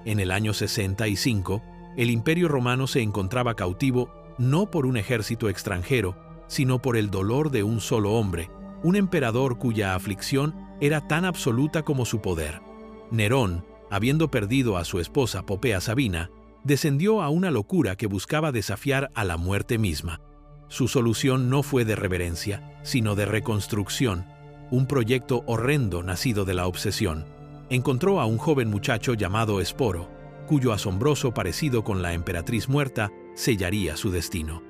En el año 65, el Imperio Romano se encontraba cautivo no por un ejército extranjero, sino por el dolor de un solo hombre, un emperador cuya aflicción era tan absoluta como su poder. Nerón, habiendo perdido a su esposa Popea Sabina, descendió a una locura que buscaba desafiar a la muerte misma. Su solución no fue de reverencia, sino de reconstrucción, un proyecto horrendo nacido de la obsesión. Encontró a un joven muchacho llamado Esporo, cuyo asombroso parecido con la emperatriz muerta sellaría su destino.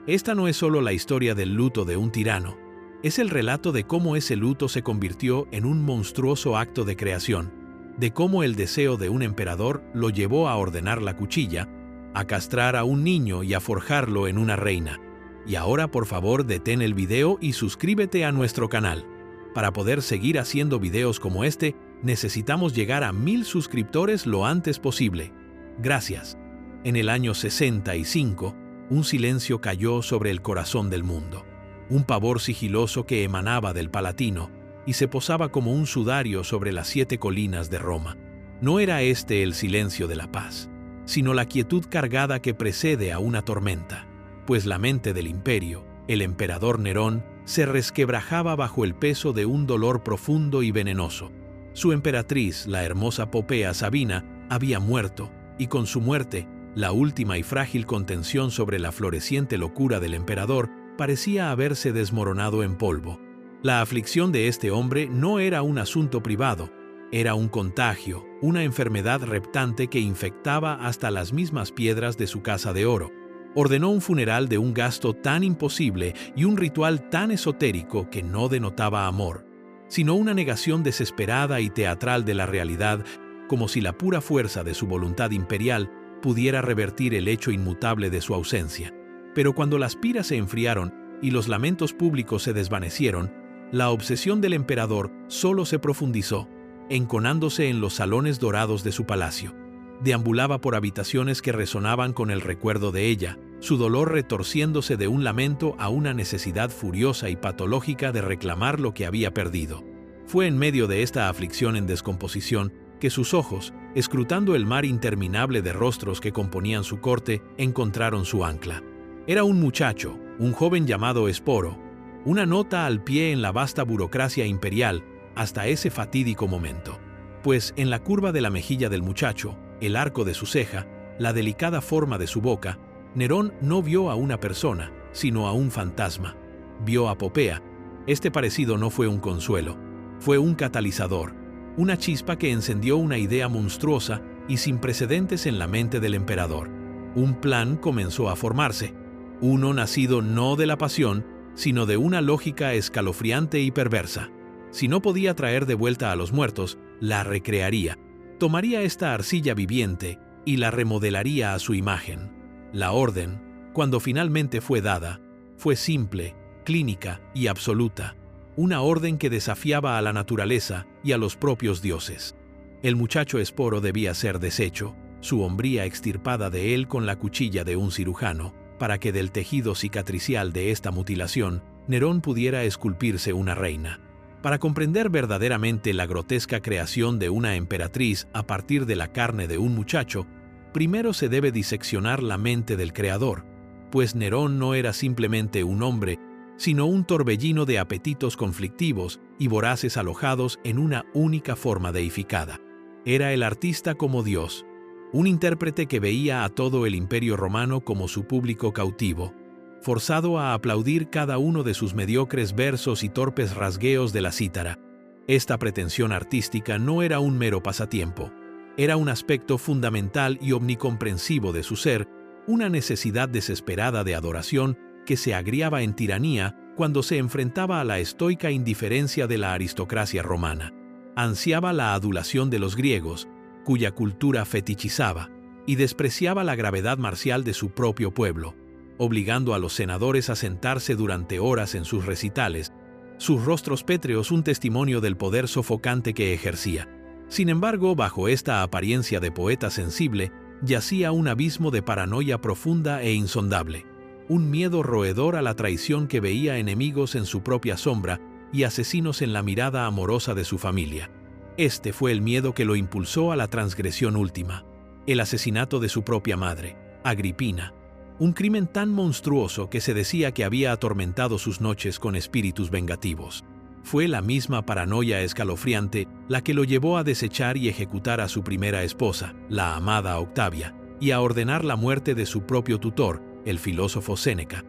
Esta no es solo la historia del luto de un tirano, es el relato de cómo ese luto se convirtió en un monstruoso acto de creación, de cómo el deseo de un emperador lo llevó a ordenar la cuchilla, a castrar a un niño y a forjarlo en una reina. Y ahora, por favor, detén el video y suscríbete a nuestro canal. Para poder seguir haciendo videos como este, necesitamos llegar a 1000 suscriptores lo antes posible. Gracias. En el año 65, un silencio cayó sobre el corazón del mundo. Un pavor sigiloso que emanaba del Palatino y se posaba como un sudario sobre las 7 colinas de Roma. No era este el silencio de la paz, sino la quietud cargada que precede a una tormenta, pues la mente del imperio, el emperador Nerón, se resquebrajaba bajo el peso de un dolor profundo y venenoso. Su emperatriz, la hermosa Popea Sabina, había muerto, y con su muerte, la última y frágil contención sobre la floreciente locura del emperador parecía haberse desmoronado en polvo. La aflicción de este hombre no era un asunto privado, era un contagio, una enfermedad reptante que infectaba hasta las mismas piedras de su casa de oro. Ordenó un funeral de un gasto tan imposible y un ritual tan esotérico que no denotaba amor, sino una negación desesperada y teatral de la realidad, como si la pura fuerza de su voluntad imperial pudiera revertir el hecho inmutable de su ausencia. Pero cuando las piras se enfriaron y los lamentos públicos se desvanecieron, la obsesión del emperador solo se profundizó, enconándose en los salones dorados de su palacio. Deambulaba por habitaciones que resonaban con el recuerdo de ella, su dolor retorciéndose de un lamento a una necesidad furiosa y patológica de reclamar lo que había perdido. Fue en medio de esta aflicción en descomposición que sus ojos, escrutando el mar interminable de rostros que componían su corte, encontraron su ancla. Era un muchacho, un joven llamado Esporo, una nota al pie en la vasta burocracia imperial hasta ese fatídico momento. Pues en la curva de la mejilla del muchacho, el arco de su ceja, la delicada forma de su boca, Nerón no vio a una persona, sino a un fantasma. Vio a Popea. Este parecido no fue un consuelo, fue un catalizador, una chispa que encendió una idea monstruosa y sin precedentes en la mente del emperador. Un plan comenzó a formarse, uno nacido no de la pasión, sino de una lógica escalofriante y perversa. Si no podía traer de vuelta a los muertos, la recrearía. Tomaría esta arcilla viviente y la remodelaría a su imagen. La orden, cuando finalmente fue dada, fue simple, clínica y absoluta. Una orden que desafiaba a la naturaleza y a los propios dioses. El muchacho Esporo debía ser deshecho, su hombría extirpada de él con la cuchilla de un cirujano, para que del tejido cicatricial de esta mutilación, Nerón pudiera esculpirse una reina. Para comprender verdaderamente la grotesca creación de una emperatriz a partir de la carne de un muchacho, primero se debe diseccionar la mente del creador, pues Nerón no era simplemente un hombre, sino un torbellino de apetitos conflictivos y voraces alojados en una única forma deificada. Era el artista como Dios, un intérprete que veía a todo el imperio romano como su público cautivo, forzado a aplaudir cada uno de sus mediocres versos y torpes rasgueos de la cítara. Esta pretensión artística no era un mero pasatiempo, era un aspecto fundamental y omnicomprensivo de su ser, una necesidad desesperada de adoración que se agriaba en tiranía cuando se enfrentaba a la estoica indiferencia de la aristocracia romana. Ansiaba la adulación de los griegos, cuya cultura fetichizaba, y despreciaba la gravedad marcial de su propio pueblo, obligando a los senadores a sentarse durante horas en sus recitales, sus rostros pétreos un testimonio del poder sofocante que ejercía. Sin embargo, bajo esta apariencia de poeta sensible, yacía un abismo de paranoia profunda e insondable, un miedo roedor a la traición que veía enemigos en su propia sombra y asesinos en la mirada amorosa de su familia. Este fue el miedo que lo impulsó a la transgresión última. el asesinato de su propia madre, Agripina, un crimen tan monstruoso que se decía que había atormentado sus noches con espíritus vengativos. Fue la misma paranoia escalofriante la que lo llevó a desechar y ejecutar a su primera esposa, la amada Octavia, y a ordenar la muerte de su propio tutor, el filósofo Séneca.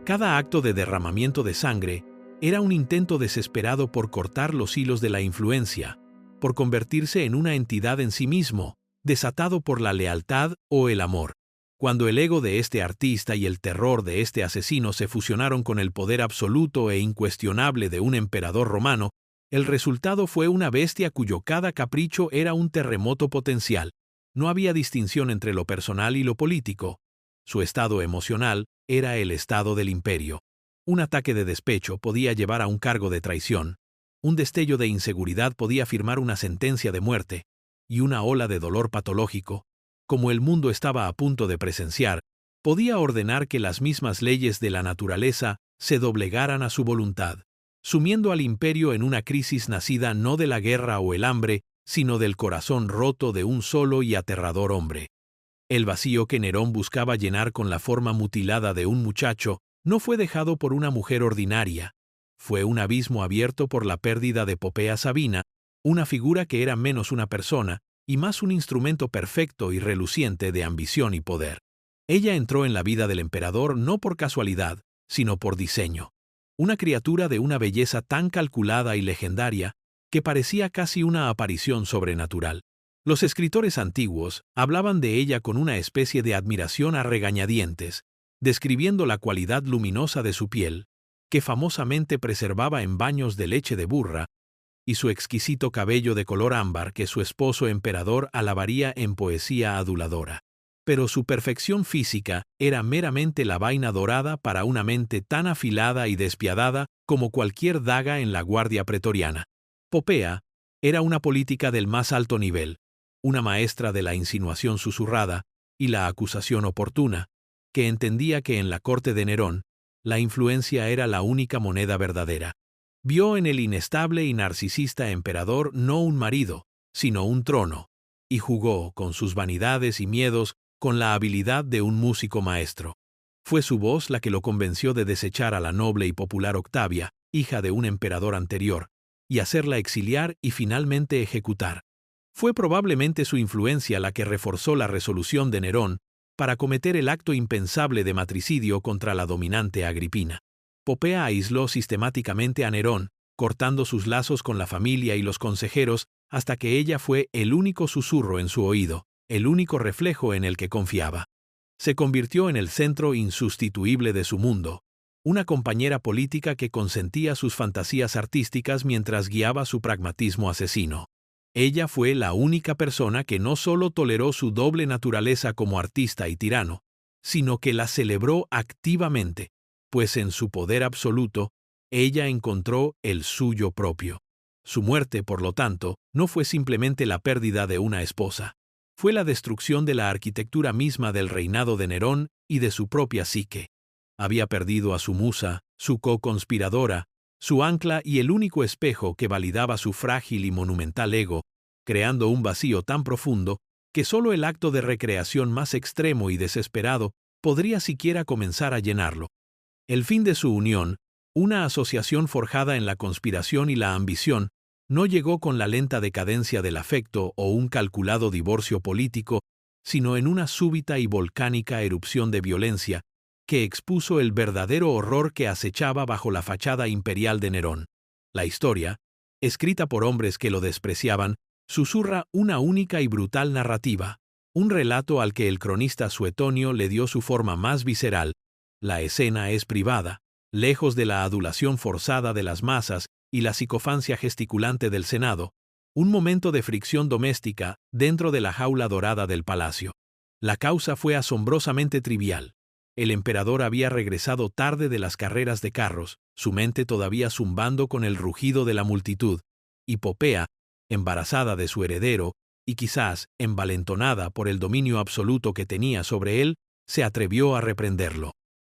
Cada acto de derramamiento de sangre era un intento desesperado por cortar los hilos de la influencia, por convertirse en una entidad en sí mismo, desatado por la lealtad o el amor. Cuando el ego de este artista y el terror de este asesino se fusionaron con el poder absoluto e incuestionable de un emperador romano, el resultado fue una bestia cuyo cada capricho era un terremoto potencial. No había distinción entre lo personal y lo político. Su estado emocional era el estado del imperio. Un ataque de despecho podía llevar a un cargo de traición. Un destello de inseguridad podía firmar una sentencia de muerte. Y una ola de dolor patológico, como el mundo estaba a punto de presenciar, podía ordenar que las mismas leyes de la naturaleza se doblegaran a su voluntad, sumiendo al imperio en una crisis nacida no de la guerra o el hambre, sino del corazón roto de un solo y aterrador hombre. El vacío que Nerón buscaba llenar con la forma mutilada de un muchacho no fue dejado por una mujer ordinaria. Fue un abismo abierto por la pérdida de Popea Sabina, una figura que era menos una persona y más un instrumento perfecto y reluciente de ambición y poder. Ella entró en la vida del emperador no por casualidad, sino por diseño. Una criatura de una belleza tan calculada y legendaria que parecía casi una aparición sobrenatural. Los escritores antiguos hablaban de ella con una especie de admiración a regañadientes, describiendo la cualidad luminosa de su piel, que famosamente preservaba en baños de leche de burra, y su exquisito cabello de color ámbar que su esposo emperador alabaría en poesía aduladora. Pero su perfección física era meramente la vaina dorada para una mente tan afilada y despiadada como cualquier daga en la guardia pretoriana. Popea era una política del más alto nivel, una maestra de la insinuación susurrada y la acusación oportuna, que entendía que en la corte de Nerón, la influencia era la única moneda verdadera. Vio en el inestable y narcisista emperador no un marido, sino un trono, y jugó, con sus vanidades y miedos, con la habilidad de un músico maestro. Fue su voz la que lo convenció de desechar a la noble y popular Octavia, hija de un emperador anterior, y hacerla exiliar y finalmente ejecutar. Fue probablemente su influencia la que reforzó la resolución de Nerón para cometer el acto impensable de matricidio contra la dominante Agripina. Popea aisló sistemáticamente a Nerón, cortando sus lazos con la familia y los consejeros hasta que ella fue el único susurro en su oído, el único reflejo en el que confiaba. Se convirtió en el centro insustituible de su mundo, una compañera política que consentía sus fantasías artísticas mientras guiaba su pragmatismo asesino. Ella fue la única persona que no solo toleró su doble naturaleza como artista y tirano, sino que la celebró activamente, pues en su poder absoluto, ella encontró el suyo propio. Su muerte, por lo tanto, no fue simplemente la pérdida de una esposa. Fue la destrucción de la arquitectura misma del reinado de Nerón y de su propia psique. Había perdido a su musa, su co-conspiradora, su ancla y el único espejo que validaba su frágil y monumental ego, creando un vacío tan profundo que solo el acto de recreación más extremo y desesperado podría siquiera comenzar a llenarlo. El fin de su unión, una asociación forjada en la conspiración y la ambición, no llegó con la lenta decadencia del afecto o un calculado divorcio político, sino en una súbita y volcánica erupción de violencia que expuso el verdadero horror que acechaba bajo la fachada imperial de Nerón. La historia, escrita por hombres que lo despreciaban, susurra una única y brutal narrativa, un relato al que el cronista Suetonio le dio su forma más visceral. La escena es privada, lejos de la adulación forzada de las masas y la psicofancia gesticulante del Senado, un momento de fricción doméstica dentro de la jaula dorada del palacio. La causa fue asombrosamente trivial. El emperador había regresado tarde de las carreras de carros, su mente todavía zumbando con el rugido de la multitud, y Popea, embarazada de su heredero, y quizás envalentonada por el dominio absoluto que tenía sobre él, se atrevió a reprenderlo.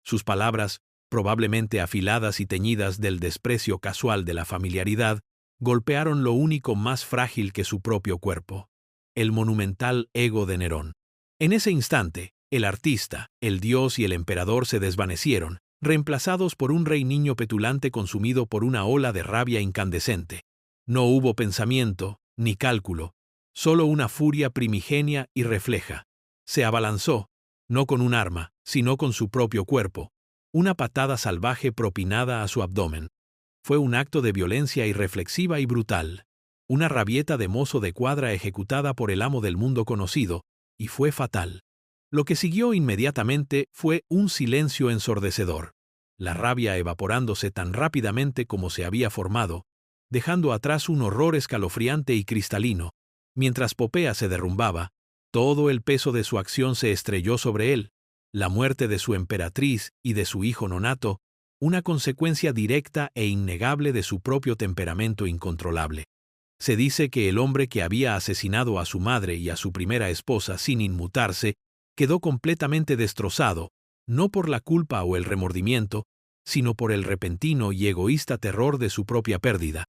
Sus palabras, probablemente afiladas y teñidas del desprecio casual de la familiaridad, golpearon lo único más frágil que su propio cuerpo. el monumental ego de Nerón. En ese instante, el artista, el dios y el emperador se desvanecieron, reemplazados por un rey niño petulante consumido por una ola de rabia incandescente. No hubo pensamiento, ni cálculo, solo una furia primigenia y refleja. Se abalanzó, no con un arma, sino con su propio cuerpo, una patada salvaje propinada a su abdomen. Fue un acto de violencia irreflexiva y brutal, una rabieta de mozo de cuadra ejecutada por el amo del mundo conocido, y fue fatal. Lo que siguió inmediatamente fue un silencio ensordecedor, la rabia evaporándose tan rápidamente como se había formado, dejando atrás un horror escalofriante y cristalino. Mientras Popea se derrumbaba, todo el peso de su acción se estrelló sobre él, la muerte de su emperatriz y de su hijo nonato, una consecuencia directa e innegable de su propio temperamento incontrolable. Se dice que el hombre que había asesinado a su madre y a su primera esposa sin inmutarse, quedó completamente destrozado, no por la culpa o el remordimiento, sino por el repentino y egoísta terror de su propia pérdida.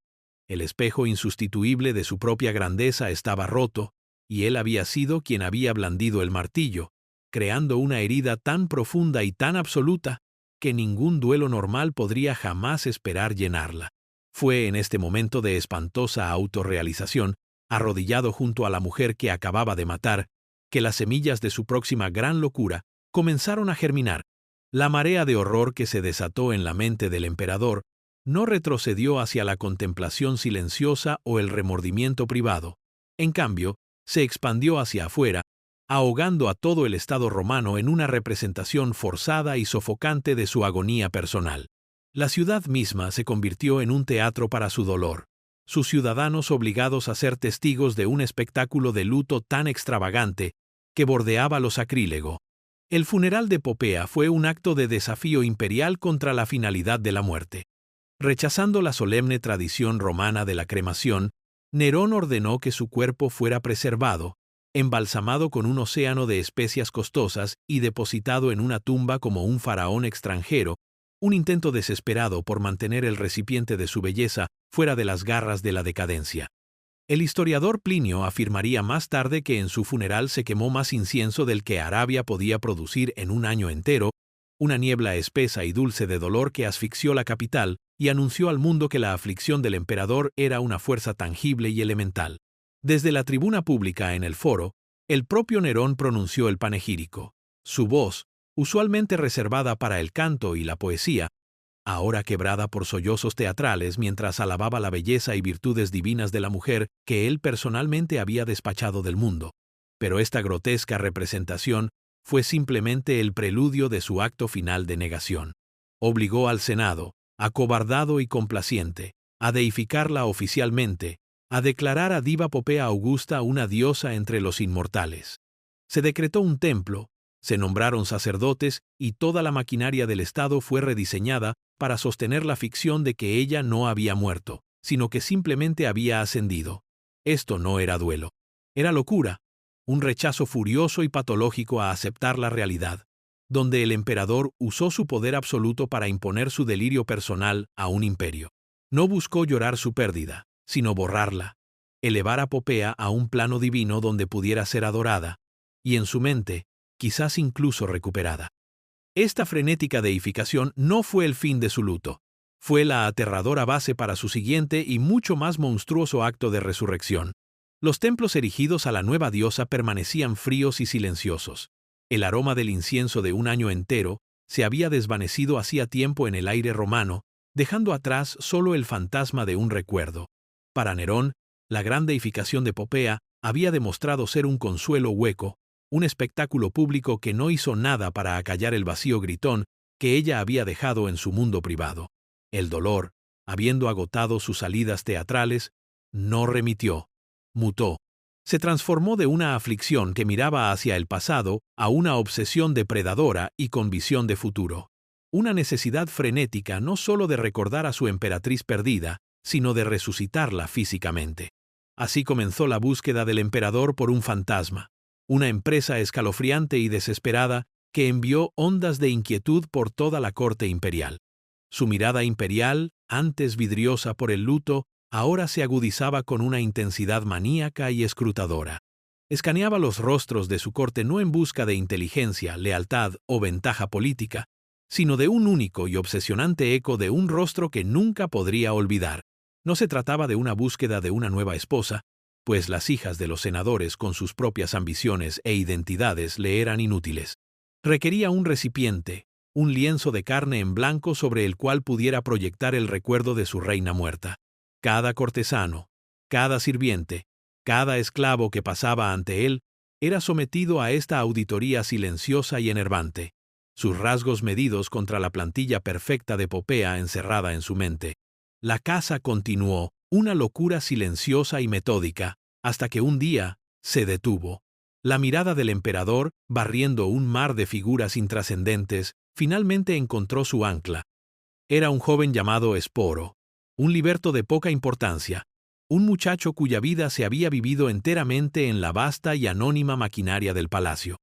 El espejo insustituible de su propia grandeza estaba roto, y él había sido quien había blandido el martillo, creando una herida tan profunda y tan absoluta que ningún duelo normal podría jamás esperar llenarla. Fue en este momento de espantosa autorrealización, arrodillado junto a la mujer que acababa de matar, que las semillas de su próxima gran locura comenzaron a germinar. La marea de horror que se desató en la mente del emperador no retrocedió hacia la contemplación silenciosa o el remordimiento privado. En cambio, se expandió hacia afuera, ahogando a todo el Estado romano en una representación forzada y sofocante de su agonía personal. La ciudad misma se convirtió en un teatro para su dolor, sus ciudadanos obligados a ser testigos de un espectáculo de luto tan extravagante que bordeaba lo sacrílego. El funeral de Popea fue un acto de desafío imperial contra la finalidad de la muerte. Rechazando la solemne tradición romana de la cremación, Nerón ordenó que su cuerpo fuera preservado, embalsamado con un océano de especias costosas y depositado en una tumba como un faraón extranjero, un intento desesperado por mantener el recipiente de su belleza fuera de las garras de la decadencia. El historiador Plinio afirmaría más tarde que en su funeral se quemó más incienso del que Arabia podía producir en un año entero, una niebla espesa y dulce de dolor que asfixió la capital y anunció al mundo que la aflicción del emperador era una fuerza tangible y elemental. Desde la tribuna pública en el foro, el propio Nerón pronunció el panegírico. Su voz, usualmente reservada para el canto y la poesía, ahora quebrada por sollozos teatrales mientras alababa la belleza y virtudes divinas de la mujer que él personalmente había despachado del mundo. Pero esta grotesca representación fue simplemente el preludio de su acto final de negación. Obligó al Senado, acobardado y complaciente, a deificarla oficialmente, a declarar a Diva Popea Augusta una diosa entre los inmortales. Se decretó un templo, se nombraron sacerdotes y toda la maquinaria del Estado fue rediseñada para sostener la ficción de que ella no había muerto, sino que simplemente había ascendido. Esto no era duelo. Era locura, un rechazo furioso y patológico a aceptar la realidad, donde el emperador usó su poder absoluto para imponer su delirio personal a un imperio. No buscó llorar su pérdida, sino borrarla, elevar a Popea a un plano divino donde pudiera ser adorada, y en su mente, quizás incluso recuperada. Esta frenética deificación no fue el fin de su luto, fue la aterradora base para su siguiente y mucho más monstruoso acto de resurrección. Los templos erigidos a la nueva diosa permanecían fríos y silenciosos. El aroma del incienso de un año entero se había desvanecido hacía tiempo en el aire romano, dejando atrás solo el fantasma de un recuerdo. Para Nerón, la gran deificación de Popea había demostrado ser un consuelo hueco, un espectáculo público que no hizo nada para acallar el vacío gritón que ella había dejado en su mundo privado. El dolor, habiendo agotado sus salidas teatrales, no remitió, mutó. Se transformó de una aflicción que miraba hacia el pasado a una obsesión depredadora y con visión de futuro. Una necesidad frenética no solo de recordar a su emperatriz perdida, sino de resucitarla físicamente. Así comenzó la búsqueda del emperador por un fantasma, una empresa escalofriante y desesperada que envió ondas de inquietud por toda la corte imperial. Su mirada imperial, antes vidriosa por el luto, ahora se agudizaba con una intensidad maníaca y escrutadora. Escaneaba los rostros de su corte no en busca de inteligencia, lealtad o ventaja política, sino de un único y obsesionante eco de un rostro que nunca podría olvidar. No se trataba de una búsqueda de una nueva esposa, pues las hijas de los senadores con sus propias ambiciones e identidades le eran inútiles. Requería un recipiente, un lienzo de carne en blanco sobre el cual pudiera proyectar el recuerdo de su reina muerta. Cada cortesano, cada sirviente, cada esclavo que pasaba ante él, era sometido a esta auditoría silenciosa y enervante, sus rasgos medidos contra la plantilla perfecta de Popea encerrada en su mente. La caza continuó, una locura silenciosa y metódica, hasta que un día se detuvo. La mirada del emperador, barriendo un mar de figuras intrascendentes, finalmente encontró su ancla. Era un joven llamado Esporo, un liberto de poca importancia, un muchacho cuya vida se había vivido enteramente en la vasta y anónima maquinaria del palacio.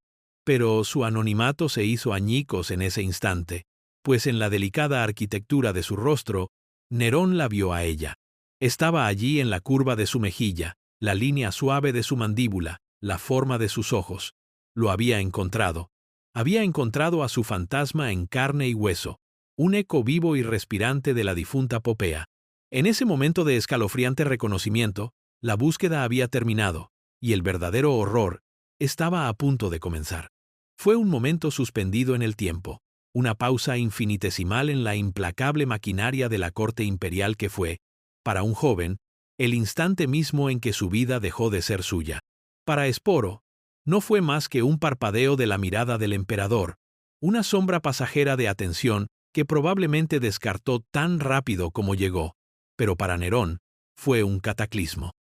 Pero su anonimato se hizo añicos en ese instante, pues en la delicada arquitectura de su rostro, Nerón la vio a ella. Estaba allí en la curva de su mejilla, la línea suave de su mandíbula, la forma de sus ojos. Lo había encontrado. Había encontrado a su fantasma en carne y hueso, un eco vivo y respirante de la difunta Popea. En ese momento de escalofriante reconocimiento, la búsqueda había terminado, y el verdadero horror estaba a punto de comenzar. Fue un momento suspendido en el tiempo, una pausa infinitesimal en la implacable maquinaria de la corte imperial que fue, para un joven, el instante mismo en que su vida dejó de ser suya. Para Esporo, no fue más que un parpadeo de la mirada del emperador, una sombra pasajera de atención que probablemente descartó tan rápido como llegó, pero para Nerón fue un cataclismo.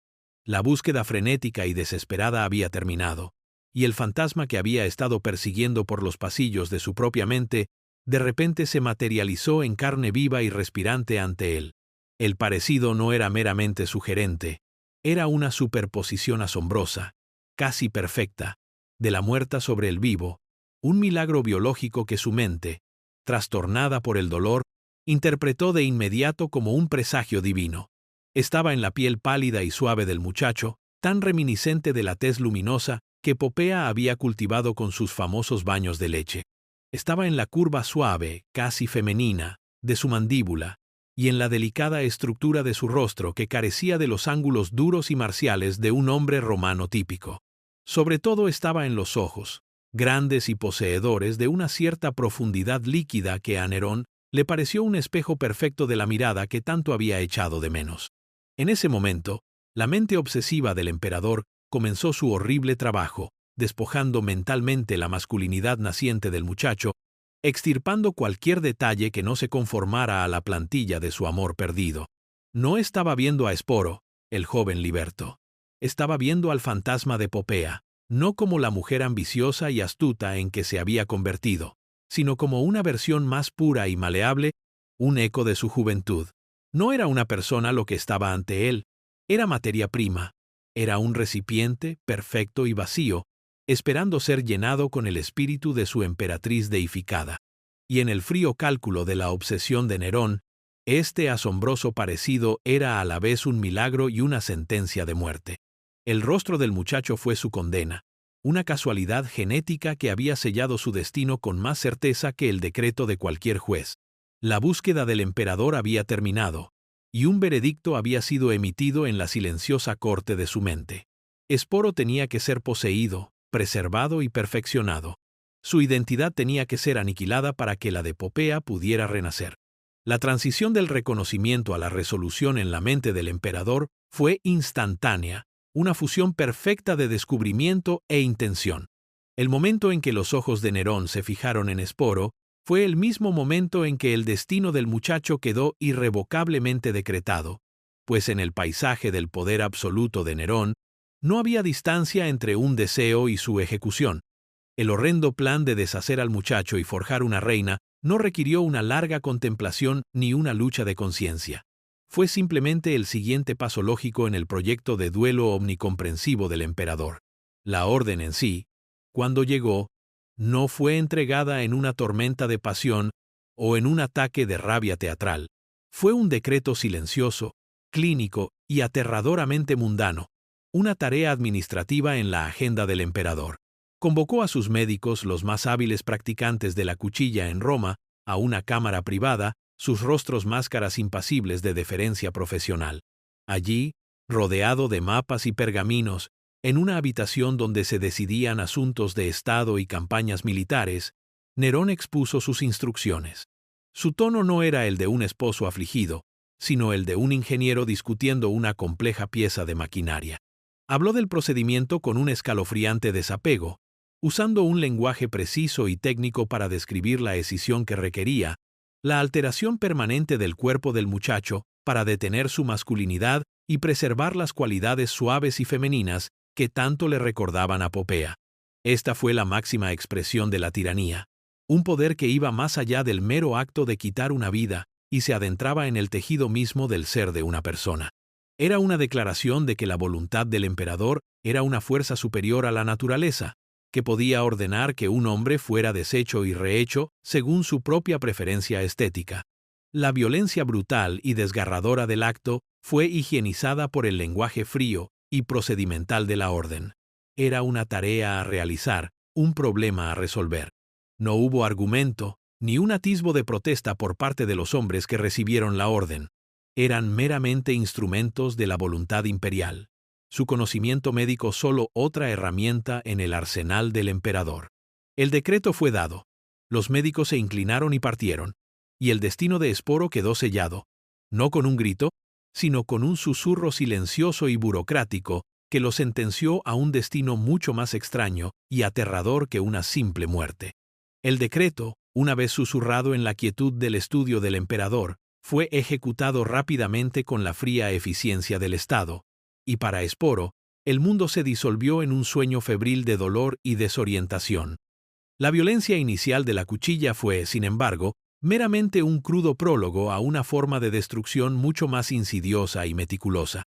La búsqueda frenética y desesperada había terminado, y el fantasma que había estado persiguiendo por los pasillos de su propia mente, de repente se materializó en carne viva y respirante ante él. El parecido no era meramente sugerente, era una superposición asombrosa, casi perfecta, de la muerta sobre el vivo, un milagro biológico que su mente, trastornada por el dolor, interpretó de inmediato como un presagio divino. Estaba en la piel pálida y suave del muchacho, tan reminiscente de la tez luminosa que Popea había cultivado con sus famosos baños de leche. Estaba en la curva suave, casi femenina, de su mandíbula, y en la delicada estructura de su rostro que carecía de los ángulos duros y marciales de un hombre romano típico. Sobre todo estaba en los ojos, grandes y poseedores de una cierta profundidad líquida que a Nerón le pareció un espejo perfecto de la mirada que tanto había echado de menos. En ese momento, la mente obsesiva del emperador comenzó su horrible trabajo, despojando mentalmente la masculinidad naciente del muchacho, extirpando cualquier detalle que no se conformara a la plantilla de su amor perdido. No estaba viendo a Esporo, el joven liberto. Estaba viendo al fantasma de Popea, no como la mujer ambiciosa y astuta en que se había convertido, sino como una versión más pura y maleable, un eco de su juventud. No era una persona lo que estaba ante él, era materia prima, era un recipiente perfecto y vacío, esperando ser llenado con el espíritu de su emperatriz deificada. Y en el frío cálculo de la obsesión de Nerón, este asombroso parecido era a la vez un milagro y una sentencia de muerte. El rostro del muchacho fue su condena, una casualidad genética que había sellado su destino con más certeza que el decreto de cualquier juez. La búsqueda del emperador había terminado, y un veredicto había sido emitido en la silenciosa corte de su mente. Esporo tenía que ser poseído, preservado y perfeccionado. Su identidad tenía que ser aniquilada para que la de Popea pudiera renacer. La transición del reconocimiento a la resolución en la mente del emperador fue instantánea, una fusión perfecta de descubrimiento e intención. El momento en que los ojos de Nerón se fijaron en Esporo fue el mismo momento en que el destino del muchacho quedó irrevocablemente decretado, pues en el paisaje del poder absoluto de Nerón no había distancia entre un deseo y su ejecución. El horrendo plan de deshacer al muchacho y forjar una reina no requirió una larga contemplación ni una lucha de conciencia. Fue simplemente el siguiente paso lógico en el proyecto de duelo omnicomprensivo del emperador. La orden en sí, cuando llegó, no fue entregada en una tormenta de pasión o en un ataque de rabia teatral. Fue un decreto silencioso, clínico y aterradoramente mundano, una tarea administrativa en la agenda del emperador. Convocó a sus médicos, los más hábiles practicantes de la cuchilla en Roma, a una cámara privada, sus rostros máscaras impasibles de deferencia profesional. Allí, rodeado de mapas y pergaminos, en una habitación donde se decidían asuntos de Estado y campañas militares, Nerón expuso sus instrucciones. Su tono no era el de un esposo afligido, sino el de un ingeniero discutiendo una compleja pieza de maquinaria. Habló del procedimiento con un escalofriante desapego, usando un lenguaje preciso y técnico para describir la escisión que requería, la alteración permanente del cuerpo del muchacho para detener su masculinidad y preservar las cualidades suaves y femeninas que tanto le recordaban a Popea. Esta fue la máxima expresión de la tiranía, un poder que iba más allá del mero acto de quitar una vida y se adentraba en el tejido mismo del ser de una persona. Era una declaración de que la voluntad del emperador era una fuerza superior a la naturaleza, que podía ordenar que un hombre fuera deshecho y rehecho según su propia preferencia estética. La violencia brutal y desgarradora del acto fue higienizada por el lenguaje frío y procedimental de la orden. Era una tarea a realizar, un problema a resolver. No hubo argumento, ni un atisbo de protesta por parte de los hombres que recibieron la orden. Eran meramente instrumentos de la voluntad imperial. Su conocimiento médico solo otra herramienta en el arsenal del emperador. El decreto fue dado. Los médicos se inclinaron y partieron, y el destino de Esporo quedó sellado, no con un grito, sino con un susurro silencioso y burocrático que lo sentenció a un destino mucho más extraño y aterrador que una simple muerte. El decreto, una vez susurrado en la quietud del estudio del emperador, fue ejecutado rápidamente con la fría eficiencia del Estado, y para Esporo, el mundo se disolvió en un sueño febril de dolor y desorientación. La violencia inicial de la cuchilla fue, sin embargo, meramente un crudo prólogo a una forma de destrucción mucho más insidiosa y meticulosa.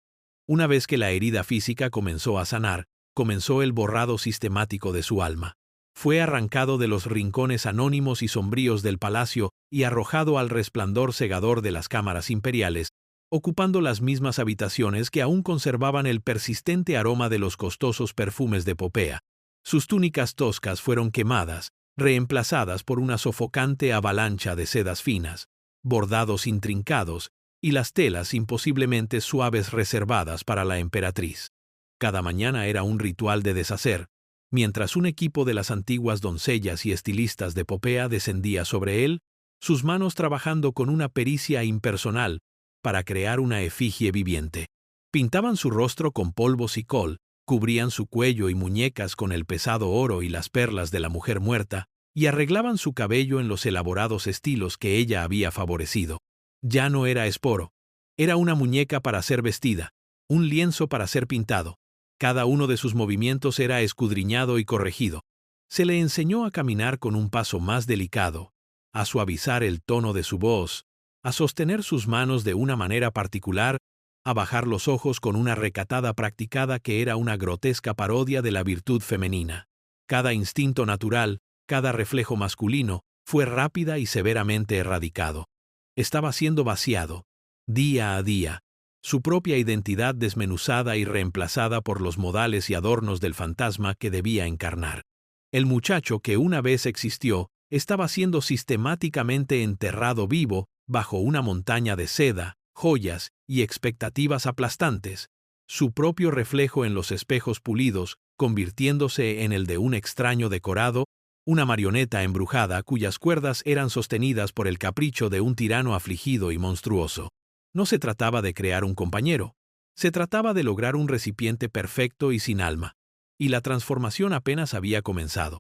Una vez que la herida física comenzó a sanar, comenzó el borrado sistemático de su alma. Fue arrancado de los rincones anónimos y sombríos del palacio y arrojado al resplandor cegador de las cámaras imperiales, ocupando las mismas habitaciones que aún conservaban el persistente aroma de los costosos perfumes de Popea. Sus túnicas toscas fueron quemadas, reemplazadas por una sofocante avalancha de sedas finas, bordados intrincados y las telas imposiblemente suaves reservadas para la emperatriz. Cada mañana era un ritual de deshacer, mientras un equipo de las antiguas doncellas y estilistas de Popea descendía sobre él, sus manos trabajando con una pericia impersonal para crear una efigie viviente. Pintaban su rostro con polvos y col, cubrían su cuello y muñecas con el pesado oro y las perlas de la mujer muerta, y arreglaban su cabello en los elaborados estilos que ella había favorecido. Ya no era Esporo. Era una muñeca para ser vestida, un lienzo para ser pintado. Cada uno de sus movimientos era escudriñado y corregido. Se le enseñó a caminar con un paso más delicado, a suavizar el tono de su voz, a sostener sus manos de una manera particular, a bajar los ojos con una recatada practicada que era una grotesca parodia de la virtud femenina. Cada instinto natural, cada reflejo masculino, fue rápida y severamente erradicado. Estaba siendo vaciado, día a día, su propia identidad desmenuzada y reemplazada por los modales y adornos del fantasma que debía encarnar. El muchacho que una vez existió estaba siendo sistemáticamente enterrado vivo bajo una montaña de seda, joyas y expectativas aplastantes, su propio reflejo en los espejos pulidos convirtiéndose en el de un extraño decorado, una marioneta embrujada cuyas cuerdas eran sostenidas por el capricho de un tirano afligido y monstruoso. No se trataba de crear un compañero, se trataba de lograr un recipiente perfecto y sin alma, y la transformación apenas había comenzado.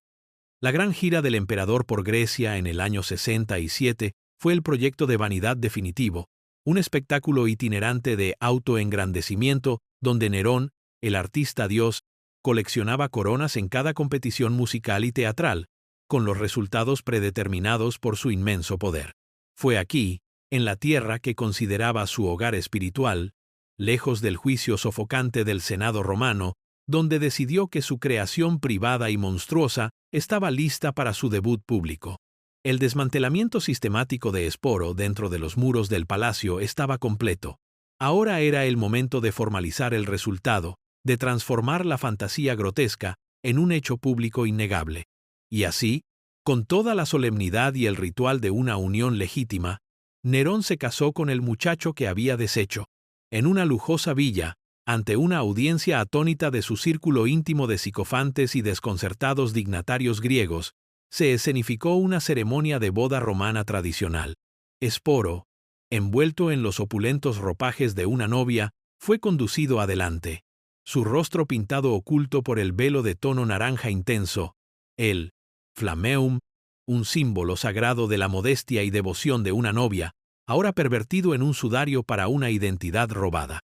La gran gira del emperador por Grecia en el año 67 fue el proyecto de vanidad definitivo, un espectáculo itinerante de autoengrandecimiento donde Nerón, el artista dios, coleccionaba coronas en cada competición musical y teatral, con los resultados predeterminados por su inmenso poder. Fue aquí, en la tierra que consideraba su hogar espiritual, lejos del juicio sofocante del Senado romano, donde decidió que su creación privada y monstruosa estaba lista para su debut público. El desmantelamiento sistemático de Esporo dentro de los muros del palacio estaba completo. Ahora era el momento de formalizar el resultado, de transformar la fantasía grotesca en un hecho público innegable. Y así, con toda la solemnidad y el ritual de una unión legítima, Nerón se casó con el muchacho que había deshecho. En una lujosa villa, ante una audiencia atónita de su círculo íntimo de psicofantes y desconcertados dignatarios griegos, se escenificó una ceremonia de boda romana tradicional. Esporo, envuelto en los opulentos ropajes de una novia, fue conducido adelante. Su rostro pintado oculto por el velo de tono naranja intenso, el flameum, un símbolo sagrado de la modestia y devoción de una novia, ahora pervertido en un sudario para una identidad robada.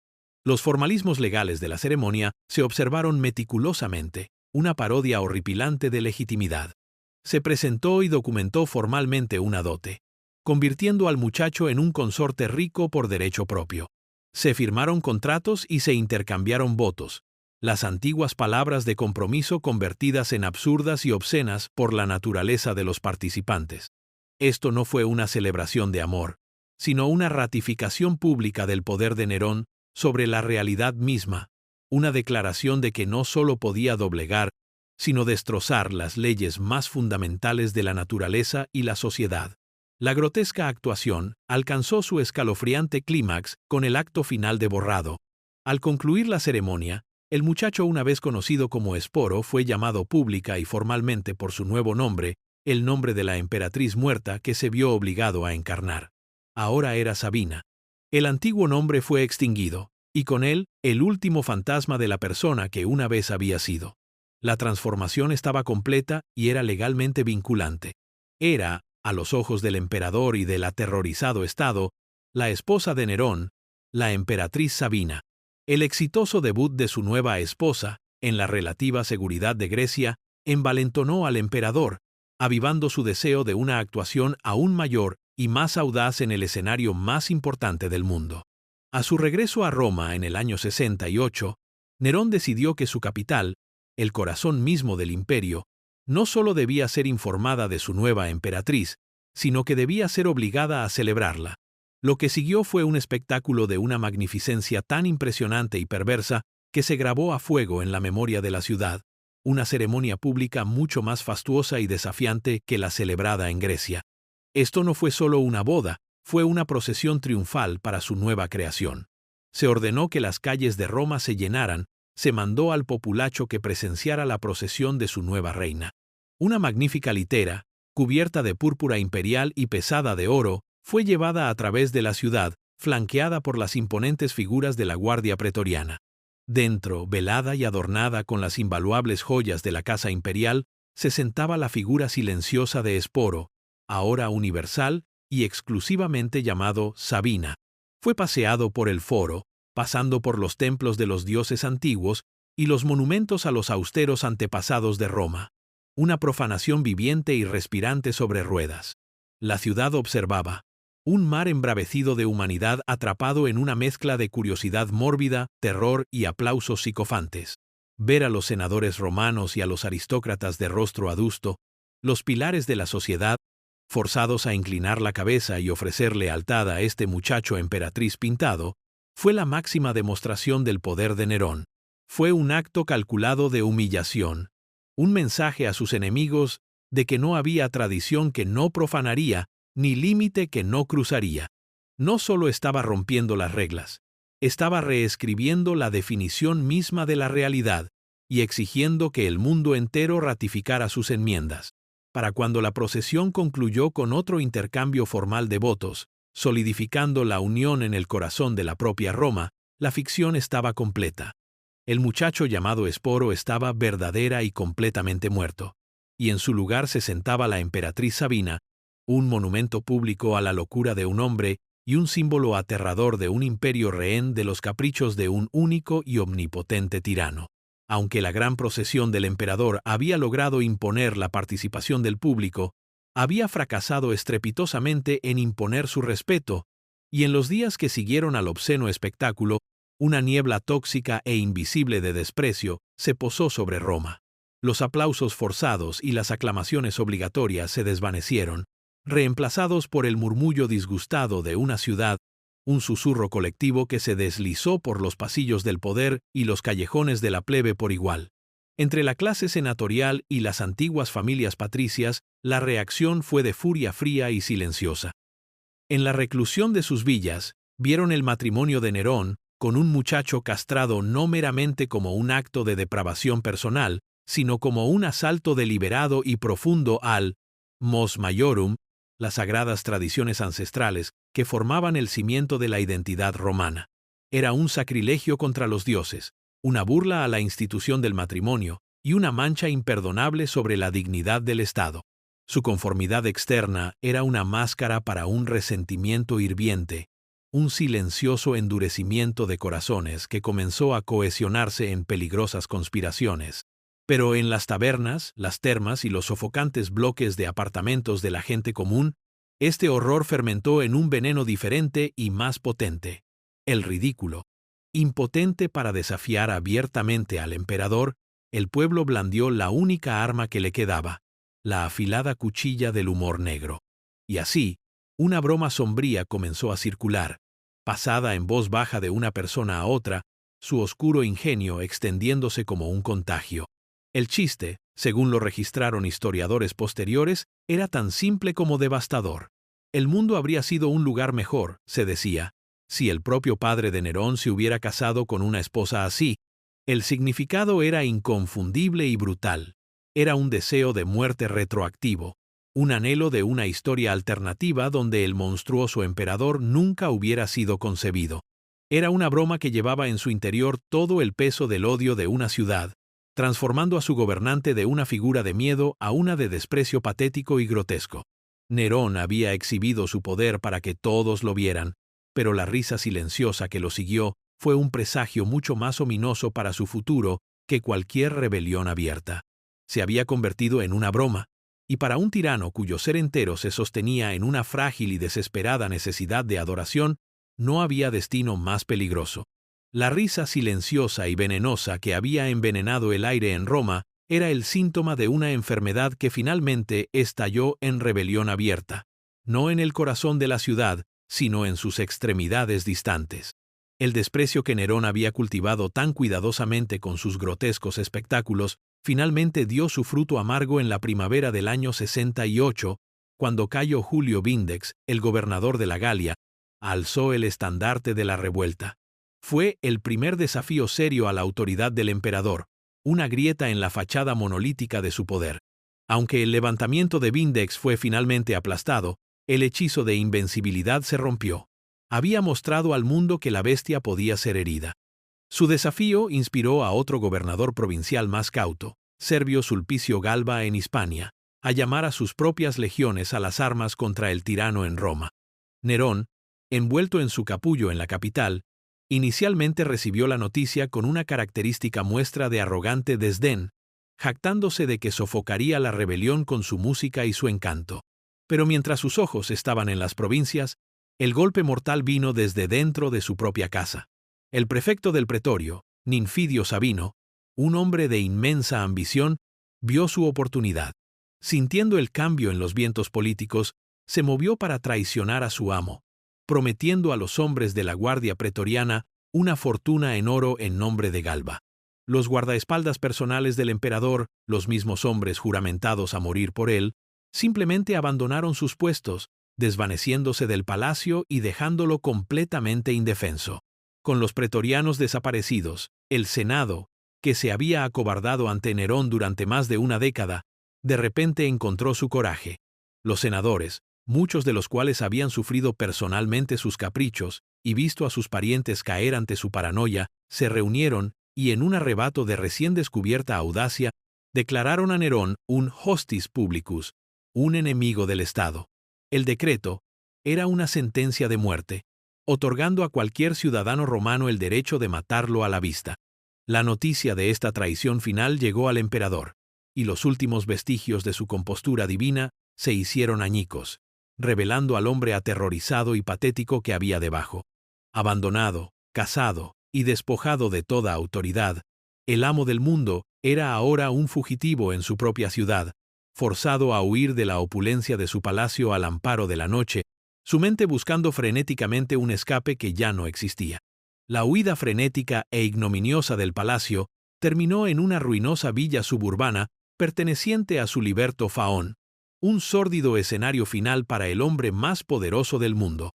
Los formalismos legales de la ceremonia se observaron meticulosamente, una parodia horripilante de legitimidad. Se presentó y documentó formalmente una dote, convirtiendo al muchacho en un consorte rico por derecho propio. Se firmaron contratos y se intercambiaron votos, las antiguas palabras de compromiso convertidas en absurdas y obscenas por la naturaleza de los participantes. Esto no fue una celebración de amor, sino una ratificación pública del poder de Nerón sobre la realidad misma, una declaración de que no solo podía doblegar, sino destrozar las leyes más fundamentales de la naturaleza y la sociedad. La grotesca actuación alcanzó su escalofriante clímax con el acto final de borrado. Al concluir la ceremonia, el muchacho una vez conocido como Esporo fue llamado pública y formalmente por su nuevo nombre, el nombre de la emperatriz muerta que se vio obligado a encarnar. Ahora era Sabina. El antiguo nombre fue extinguido, y con él, el último fantasma de la persona que una vez había sido. La transformación estaba completa y era legalmente vinculante. Era, a los ojos del emperador y del aterrorizado Estado, la esposa de Nerón, la emperatriz Sabina. El exitoso debut de su nueva esposa, en la relativa seguridad de Grecia, envalentonó al emperador, avivando su deseo de una actuación aún mayor y más audaz en el escenario más importante del mundo. A su regreso a Roma en el año 68, Nerón decidió que su capital, el corazón mismo del imperio, no solo debía ser informada de su nueva emperatriz, sino que debía ser obligada a celebrarla. Lo que siguió fue un espectáculo de una magnificencia tan impresionante y perversa que se grabó a fuego en la memoria de la ciudad, una ceremonia pública mucho más fastuosa y desafiante que la celebrada en Grecia. Esto no fue solo una boda, fue una procesión triunfal para su nueva creación. Se ordenó que las calles de Roma se llenaran, se mandó al populacho que presenciara la procesión de su nueva reina. Una magnífica litera, cubierta de púrpura imperial y pesada de oro, fue llevada a través de la ciudad, flanqueada por las imponentes figuras de la guardia pretoriana. Dentro, velada y adornada con las invaluables joyas de la casa imperial, se sentaba la figura silenciosa de Esporo, ahora universal y exclusivamente llamado Sabina. Fue paseado por el foro, pasando por los templos de los dioses antiguos y los monumentos a los austeros antepasados de Roma. Una profanación viviente y respirante sobre ruedas. La ciudad observaba. Un mar embravecido de humanidad atrapado en una mezcla de curiosidad mórbida, terror y aplausos psicofantes. Ver a los senadores romanos y a los aristócratas de rostro adusto, los pilares de la sociedad, forzados a inclinar la cabeza y ofrecer lealtad a este muchacho emperatriz pintado, fue la máxima demostración del poder de Nerón. Fue un acto calculado de humillación, un mensaje a sus enemigos de que no había tradición que no profanaría, ni límite que no cruzaría. No solo estaba rompiendo las reglas, estaba reescribiendo la definición misma de la realidad y exigiendo que el mundo entero ratificara sus enmiendas. Para cuando la procesión concluyó con otro intercambio formal de votos, solidificando la unión en el corazón de la propia Roma, la ficción estaba completa. El muchacho llamado Esporo estaba verdadera y completamente muerto, y en su lugar se sentaba la emperatriz Sabina, un monumento público a la locura de un hombre y un símbolo aterrador de un imperio rehén de los caprichos de un único y omnipotente tirano. Aunque la gran procesión del emperador había logrado imponer la participación del público, había fracasado estrepitosamente en imponer su respeto, y en los días que siguieron al obsceno espectáculo, una niebla tóxica e invisible de desprecio se posó sobre Roma. Los aplausos forzados y las aclamaciones obligatorias se desvanecieron, reemplazados por el murmullo disgustado de una ciudad un susurro colectivo que se deslizó por los pasillos del poder y los callejones de la plebe por igual. Entre la clase senatorial y las antiguas familias patricias, la reacción fue de furia fría y silenciosa. En la reclusión de sus villas, vieron el matrimonio de Nerón con un muchacho castrado no meramente como un acto de depravación personal, sino como un asalto deliberado y profundo al mos maiorum, las sagradas tradiciones ancestrales que formaban el cimiento de la identidad romana. Era un sacrilegio contra los dioses, una burla a la institución del matrimonio y una mancha imperdonable sobre la dignidad del Estado. Su conformidad externa era una máscara para un resentimiento hirviente, un silencioso endurecimiento de corazones que comenzó a cohesionarse en peligrosas conspiraciones. Pero en las tabernas, las termas y los sofocantes bloques de apartamentos de la gente común, este horror fermentó en un veneno diferente y más potente: el ridículo. Impotente para desafiar abiertamente al emperador, el pueblo blandió la única arma que le quedaba: la afilada cuchilla del humor negro. Y así, una broma sombría comenzó a circular, pasada en voz baja de una persona a otra, su oscuro ingenio extendiéndose como un contagio. El chiste, según lo registraron historiadores posteriores, era tan simple como devastador. El mundo habría sido un lugar mejor, se decía, si el propio padre de Nerón se hubiera casado con una esposa así. El significado era inconfundible y brutal. Era un deseo de muerte retroactivo, un anhelo de una historia alternativa donde el monstruoso emperador nunca hubiera sido concebido. Era una broma que llevaba en su interior todo el peso del odio de una ciudad, transformando a su gobernante de una figura de miedo a una de desprecio patético y grotesco. Nerón había exhibido su poder para que todos lo vieran, pero la risa silenciosa que lo siguió fue un presagio mucho más ominoso para su futuro que cualquier rebelión abierta. Se había convertido en una broma, y para un tirano cuyo ser entero se sostenía en una frágil y desesperada necesidad de adoración, no había destino más peligroso. La risa silenciosa y venenosa que había envenenado el aire en Roma era el síntoma de una enfermedad que finalmente estalló en rebelión abierta, no en el corazón de la ciudad, sino en sus extremidades distantes. El desprecio que Nerón había cultivado tan cuidadosamente con sus grotescos espectáculos finalmente dio su fruto amargo en la primavera del año 68, cuando Cayo Julio Vindex, el gobernador de la Galia, alzó el estandarte de la revuelta. Fue el primer desafío serio a la autoridad del emperador, una grieta en la fachada monolítica de su poder. Aunque el levantamiento de Vindex fue finalmente aplastado, el hechizo de invencibilidad se rompió. Había mostrado al mundo que la bestia podía ser herida. Su desafío inspiró a otro gobernador provincial más cauto, Servio Sulpicio Galba en Hispania, a llamar a sus propias legiones a las armas contra el tirano en Roma. Nerón, envuelto en su capullo en la capital, inicialmente recibió la noticia con una característica muestra de arrogante desdén, jactándose de que sofocaría la rebelión con su música y su encanto. Pero mientras sus ojos estaban en las provincias, el golpe mortal vino desde dentro de su propia casa. El prefecto del pretorio, Ninfidio Sabino, un hombre de inmensa ambición, vio su oportunidad. Sintiendo el cambio en los vientos políticos, se movió para traicionar a su amo, prometiendo a los hombres de la guardia pretoriana una fortuna en oro en nombre de Galba. Los guardaespaldas personales del emperador, los mismos hombres juramentados a morir por él, simplemente abandonaron sus puestos, desvaneciéndose del palacio y dejándolo completamente indefenso. Con los pretorianos desaparecidos, el Senado, que se había acobardado ante Nerón durante más de una década, de repente encontró su coraje. Los senadores, muchos de los cuales habían sufrido personalmente sus caprichos y visto a sus parientes caer ante su paranoia, se reunieron y en un arrebato de recién descubierta audacia, declararon a Nerón un hostis publicus, un enemigo del Estado. El decreto era una sentencia de muerte, otorgando a cualquier ciudadano romano el derecho de matarlo a la vista. La noticia de esta traición final llegó al emperador, y los últimos vestigios de su compostura divina se hicieron añicos, revelando al hombre aterrorizado y patético que había debajo. Abandonado, casado y despojado de toda autoridad, el amo del mundo era ahora un fugitivo en su propia ciudad, forzado a huir de la opulencia de su palacio al amparo de la noche, su mente buscando frenéticamente un escape que ya no existía. La huida frenética e ignominiosa del palacio terminó en una ruinosa villa suburbana perteneciente a su liberto Faón, un sórdido escenario final para el hombre más poderoso del mundo.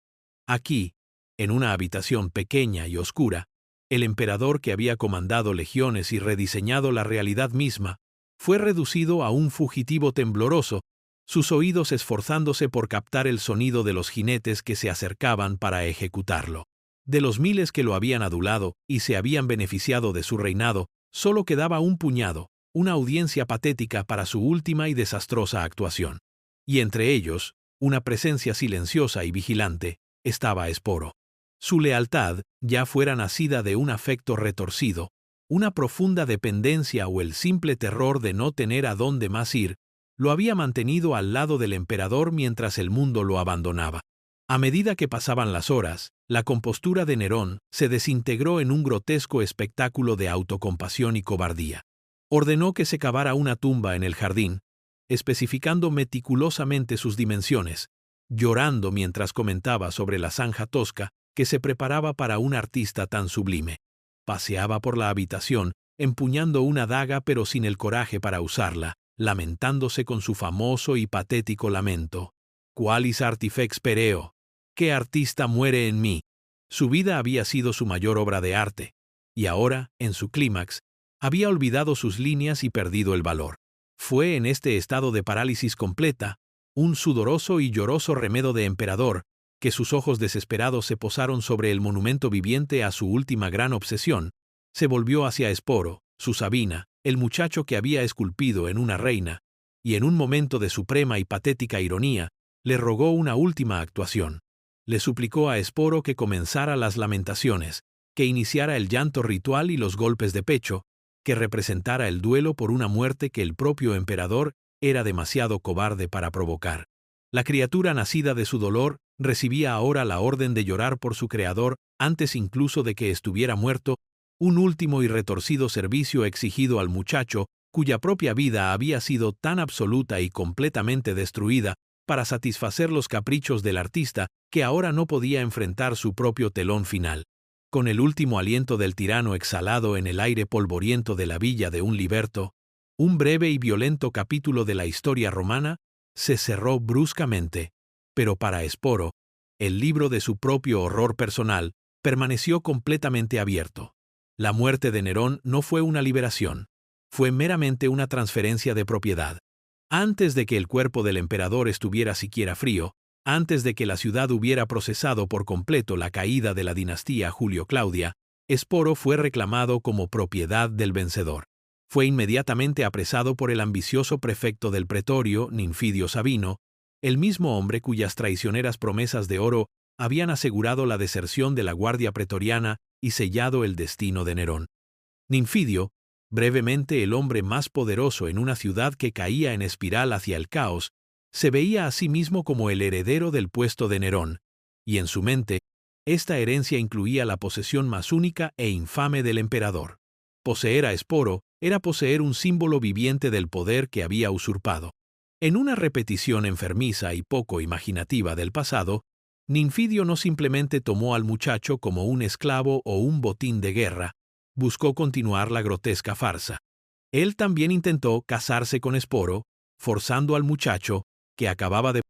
Aquí, en una habitación pequeña y oscura, el emperador que había comandado legiones y rediseñado la realidad misma, fue reducido a un fugitivo tembloroso, sus oídos esforzándose por captar el sonido de los jinetes que se acercaban para ejecutarlo. De los miles que lo habían adulado y se habían beneficiado de su reinado, solo quedaba un puñado, una audiencia patética para su última y desastrosa actuación. Y entre ellos, una presencia silenciosa y vigilante, estaba Esporo. Su lealtad, ya fuera nacida de un afecto retorcido, una profunda dependencia o el simple terror de no tener a dónde más ir, lo había mantenido al lado del emperador mientras el mundo lo abandonaba. A medida que pasaban las horas, la compostura de Nerón se desintegró en un grotesco espectáculo de autocompasión y cobardía. Ordenó que se cavara una tumba en el jardín, especificando meticulosamente sus dimensiones, llorando mientras comentaba sobre la zanja tosca que se preparaba para un artista tan sublime. Paseaba por la habitación, empuñando una daga pero sin el coraje para usarla, lamentándose con su famoso y patético lamento. «Qualis artifex pereo». «¿Qué artista muere en mí?» Su vida había sido su mayor obra de arte, y ahora, en su clímax, había olvidado sus líneas y perdido el valor. Fue en este estado de parálisis completa, un sudoroso y lloroso remedo de emperador, que sus ojos desesperados se posaron sobre el monumento viviente a su última gran obsesión, se volvió hacia Esporo, su Sabina, el muchacho que había esculpido en una reina, y en un momento de suprema y patética ironía, le rogó una última actuación. Le suplicó a Esporo que comenzara las lamentaciones, que iniciara el llanto ritual y los golpes de pecho, que representara el duelo por una muerte que el propio emperador era demasiado cobarde para provocar. La criatura nacida de su dolor recibía ahora la orden de llorar por su creador antes incluso de que estuviera muerto, un último y retorcido servicio exigido al muchacho cuya propia vida había sido tan absoluta y completamente destruida para satisfacer los caprichos del artista que ahora no podía enfrentar su propio telón final. Con el último aliento del tirano exhalado en el aire polvoriento de la villa de un liberto, un breve y violento capítulo de la historia romana se cerró bruscamente, pero para Esporo, el libro de su propio horror personal permaneció completamente abierto. La muerte de Nerón no fue una liberación, fue meramente una transferencia de propiedad. Antes de que el cuerpo del emperador estuviera siquiera frío, antes de que la ciudad hubiera procesado por completo la caída de la dinastía Julio-Claudia, Esporo fue reclamado como propiedad del vencedor. Fue inmediatamente apresado por el ambicioso prefecto del pretorio, Ninfidio Sabino, el mismo hombre cuyas traicioneras promesas de oro habían asegurado la deserción de la guardia pretoriana y sellado el destino de Nerón. Ninfidio, brevemente el hombre más poderoso en una ciudad que caía en espiral hacia el caos, se veía a sí mismo como el heredero del puesto de Nerón, y en su mente, esta herencia incluía la posesión más única e infame del emperador. Poseer a Esporo era poseer un símbolo viviente del poder que había usurpado. En una repetición enfermiza y poco imaginativa del pasado, Ninfidio no simplemente tomó al muchacho como un esclavo o un botín de guerra, buscó continuar la grotesca farsa. Él también intentó casarse con Esporo, forzando al muchacho, que acababa de